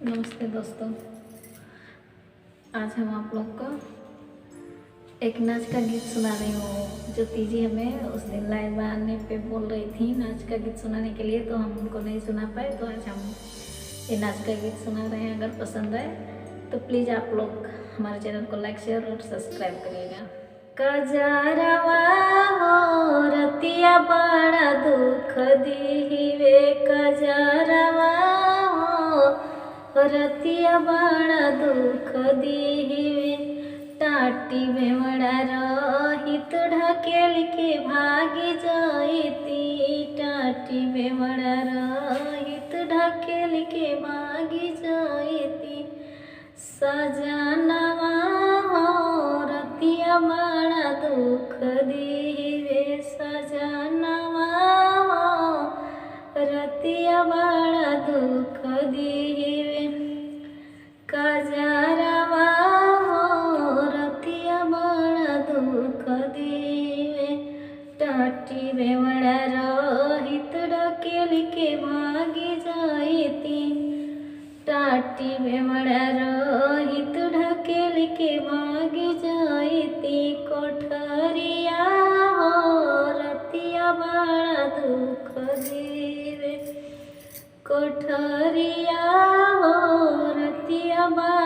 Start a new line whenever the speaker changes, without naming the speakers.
नमस्ते दोस्तों। आज हम आप लोग को एक नाच का गीत सुना रही हूँ। जो तीजी हमें उस दिन लाइव आने पे बोल रही थी नाच का गीत सुनाने के लिए, तो हम उनको नहीं सुना पाए, तो आज हम ये नाच का गीत सुना रहे हैं। अगर पसंद आए तो प्लीज़ आप लोग हमारे चैनल को लाइक, शेयर और सब्सक्राइब करिएगा। कजरवा हो रतिया बड़ा दुख दीवे, कजरवा रतिया बड़ा दुख दीवे। टाटी बेवड़ा रहित ढकेल के भागी जाती, टाटी बेवड़ा रहित ढकेल के भागी जाती। सजनवा हो रतिया बड़ा दुख दीवे, सजनवा हो रतिया बड़ा दुख दीवे। कजरवा हो रतिया बड़ा दुख दीवे। टाटी बेवड़ा रहित ढकेल के भागी जाती, टाटी बेवड़ा रहित ढकेल के भागी जाती। कोठरिया हो रतिया बड़ा दुख दीवे, कोठरिया हो रतिया बड़ा